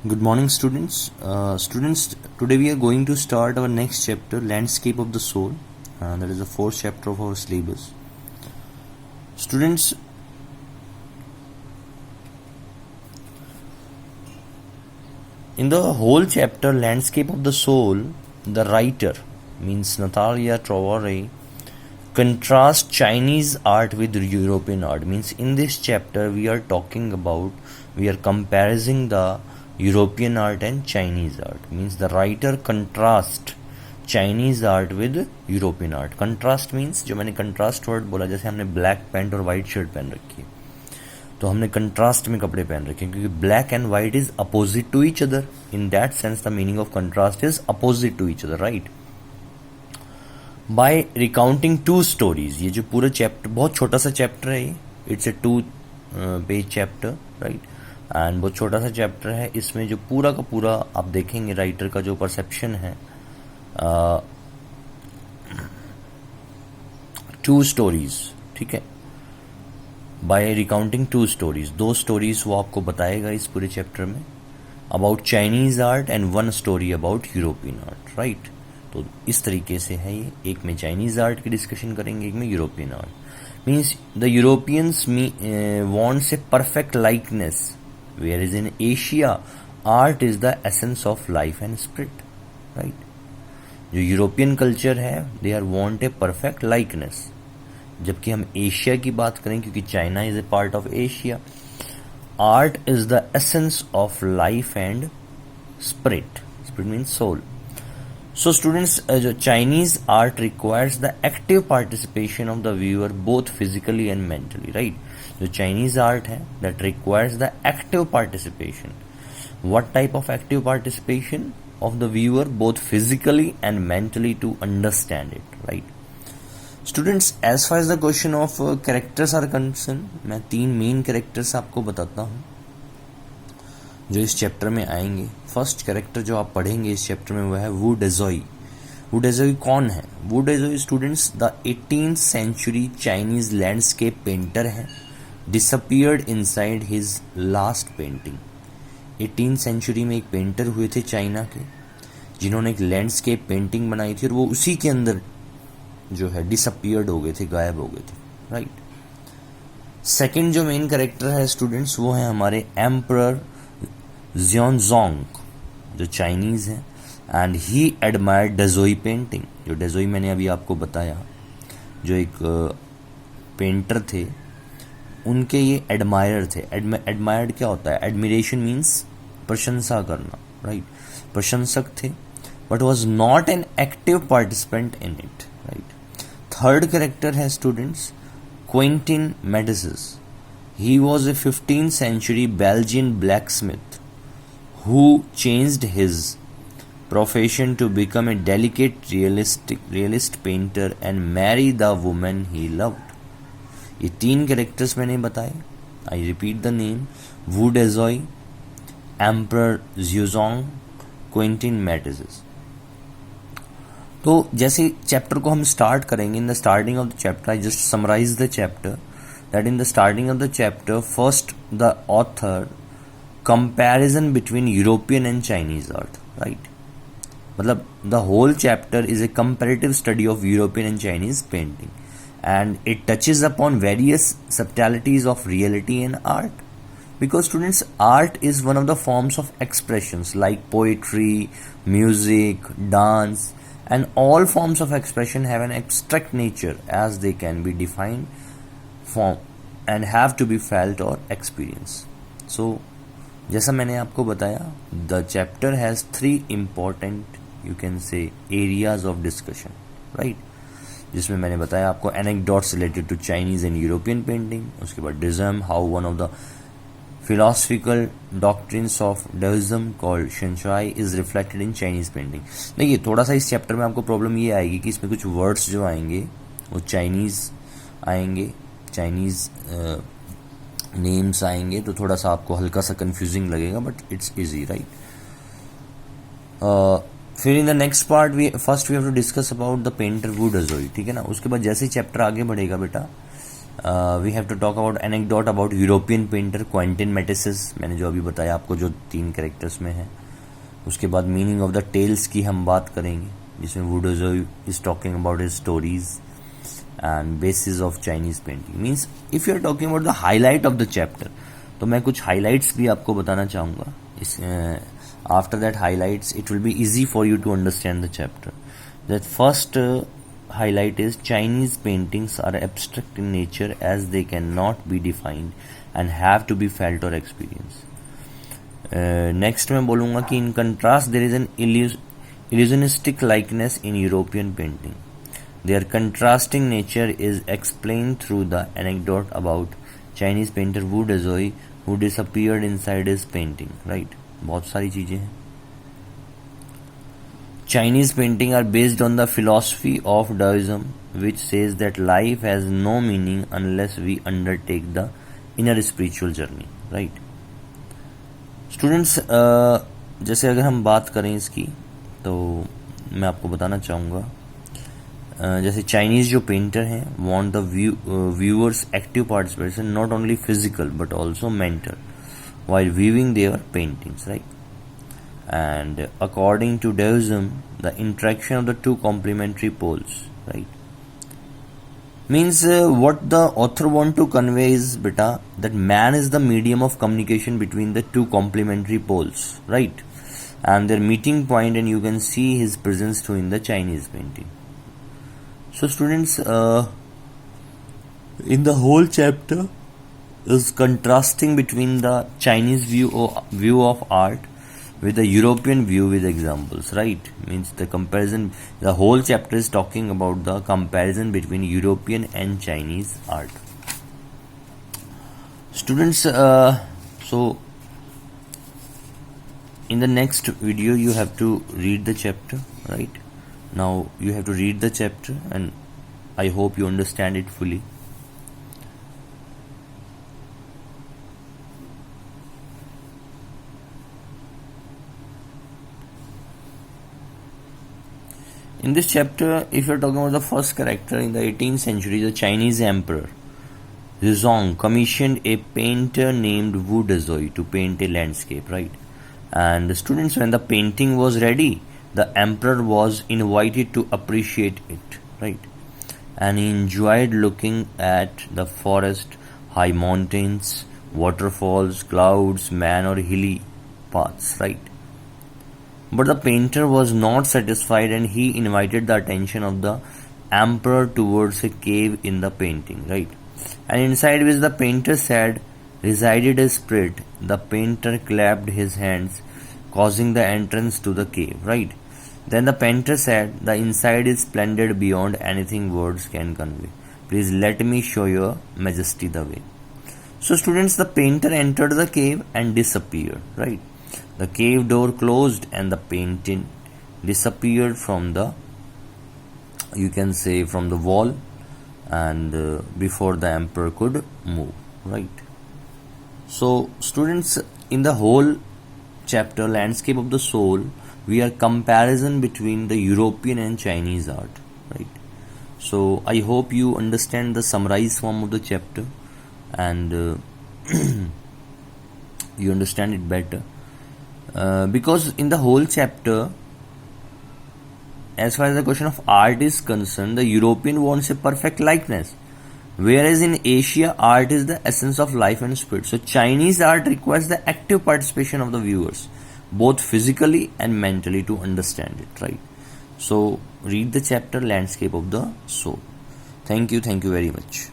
Good morning, students. Today we are going to start our next chapter, Landscape of the Soul. That is the fourth chapter of our syllabus. Students, in the whole chapter, Landscape of the Soul, the writer, means Natalia Traore, contrasts Chinese art with European art. Means in this chapter we are comparing the European art and Chinese art. Means the writer contrast Chinese art with European art. Contrast means, जो मैंने contrast word बोला, जैसे हमने black pant और white shirt पहन रखी है तो हमने contrast में कपड़े पहन रखे हैं, क्योंकि black and white is opposite to each other. In that sense the meaning of contrast is opposite to each other, right? By recounting two stories, ये जो पूरा चैप्टर, बहुत छोटा सा चैप्टर है ये, it's a 2 page chapter, right, and बहुत छोटा सा चैप्टर है. इसमें जो पूरा का पूरा आप देखेंगे राइटर का जो परसेप्शन है, 2 स्टोरीज, ठीक है, बाय रिकाउंटिंग 2 स्टोरीज, 2 स्टोरीज वो आपको बताएगा इस पूरे चैप्टर में, about Chinese art and 1 story about European art, right. तो इस तरीके से है ये, एक में चाइनीज आर्ट की डिस्कशन करेंगे, एक में European art. Means the Europeans wants a perfect likeness, where is in Asia art is the essence of life and spirit, right. जो यूरोपियन कल्चर है, they are want a perfect likeness, जबकि हम Asia की बात करें, क्योंकि China is a part of Asia, art is the essence of life and spirit. Spirit means soul. So students, जो Chinese art requires the active participation of the viewer both physically and mentally, right? जो Chinese art है, that requires the active participation. What type of active participation? Of the viewer both physically and mentally to understand it, right? Students, as far as the question of characters are concerned, मैं 3 main characters आपको बताता हूँ जो इस chapter में आएंगे. First character जो आप पढ़ेंगे इस चैप्टर में वह है वू डेजोई. वू डेजोई कौन है? Wu Daozi students the 18th century Chinese landscape painter है, disappeared inside his last painting. 18th century में एक पेंटर हुए थे चाइना के, जिन्होंने एक लैंडस्केप पेंटिंग बनाई थी और वो उसी के अंदर जो है डिसअपियर्ड हो गए थे, गायब हो गए थे, राइट. सेकेंड जो मेन कैरेक्टर है स्टूडेंट्स, वो है हमारे एम्परर ज़ियोनज़ोंग, जो चाइनीज़ हैं, एंड ही एडमायर्ड डेजोई पेंटिंग. जो डेजोई मैंने अभी आपको बताया, जो एक पेंटर थे, उनके ये एडमायर थे. एडमायर्ड क्या होता है? एडमिरेशन मीन्स प्रशंसा करना, राइट, प्रशंसक थे, but was not an active participant in it, right. Third character है students Quentin Metsys. He was a 15th century Belgian blacksmith who changed his profession to become a delicate realist painter and marry the woman he loved. ये 3 characters मैंने बताए. I repeat the name: Wu Daozi, emperor Xuanzong, Quentin Metsys. तो जैसे chapter को हम start करेंगे, in the starting of the chapter I just summarize the chapter that in the starting of the chapter first the author comparison between European and Chinese art, right? मतलब the whole chapter is a comparative study of European and Chinese painting, and it touches upon various subtleties of reality and art, because students, art is one of the forms of expressions like poetry, music, dance, and all forms of expression have an abstract nature as they can be defined form and have to be felt or experienced. So जैसा मैंने आपको बताया, the chapter has 3 important, you can say, areas of discussion, right, जिसमें मैंने बताया आपको anecdotes related to Chinese and European painting, उसके बाद Daoism, how one of the philosophical doctrines of Daoism called shenshai is reflected in Chinese painting. देखिए, थोड़ा सा इस चैप्टर में आपको प्रॉब्लम ये आएगी कि इसमें कुछ वर्ड्स जो आएंगे वो चाइनीज़ आएंगे, चाइनीज़ नेम्स आएंगे, तो थोड़ा सा आपको हल्का सा कंफ्यूजिंग लगेगा, बट इट्स इजी, राइट. फिर in the next part first we have to discuss about the painter Wu Daozi, ठीक है ना. उसके बाद जैसे ही चैप्टर आगे बढ़ेगा बेटा, we have to talk about anecdote about European painter Quentin Metsys, मैंने जो अभी बताया आपको जो 3 कैरेक्टर्स में है। उसके बाद मीनिंग ऑफ द टेल्स की हम बात करेंगे, जिसमें Wu Daozi is talking about his stories and basis of Chinese painting. Means if you are talking about the highlight of the chapter, तो मैं कुछ हाईलाइट्स भी आपको बताना चाहूँगा। इस after that highlights it will be easy for you to understand the chapter. That first highlight is Chinese paintings are abstract in nature as they cannot be defined and have to be felt or experienced. Next मैं बोलूँगा कि in contrast there is an illusionistic likeness in European painting. Their contrasting nature is explained through the anecdote about Chinese painter Wu Dezhou who disappeared inside his painting. Right? बहुत सारी चीजें हैं। Chinese painting are based on the philosophy of Taoism, which says that life has no meaning unless we undertake the inner spiritual journey. Right? Students, जैसे अगर हम बात करें इसकी, तो मैं आपको बताना चाहूँगा जैसे चाइनीज जो पेंटर हैं want the viewers active participation not only physical but also mental while viewing their paintings, right? And according to Taoism, the interaction of the two complementary poles, right? Means what the author want to convey is beta that man is the medium of communication between the two complementary poles, right? And their meeting point, and you can see his presence too in the Chinese painting. So students, in the whole chapter is contrasting between the Chinese view of art with the European view with examples, right? Means the comparison, the whole chapter is talking about the comparison between European and Chinese art. Students, so in the next video you have to read the chapter, right? Now you have to read the chapter and I hope you understand it fully. In this chapter, if you're talking about the first character, in the 18th century, the Chinese emperor Zhong commissioned a painter named Wu Dezhou to paint a landscape, right? And the students, when the painting was ready, the emperor was invited to appreciate it, right? And he enjoyed looking at the forest, high mountains, waterfalls, clouds, man or hilly paths, right? But the painter was not satisfied and he invited the attention of the emperor towards a cave in the painting, right? And inside which the painter said resided a spirit. The painter clapped his hands, causing the entrance to the cave, right? Then the painter said, the inside is splendid beyond anything words can convey. Please let me show your majesty the way. So students, the painter entered the cave and disappeared, right? The cave door closed and the painting disappeared from the, you can say, from the wall, and before the emperor could move, right? So students, in the whole chapter Landscape of the Soul, we are comparison between the European and Chinese art, right? So I hope you understand the summarized form of the chapter and you understand it better. Because in the whole chapter, as far as the question of art is concerned, the European wants a perfect likeness, whereas in Asia, art is the essence of life and spirit. So Chinese art requires the active participation of the viewers, both physically and mentally, to understand it, right? So read the chapter Landscape of the Soul. Thank you very much.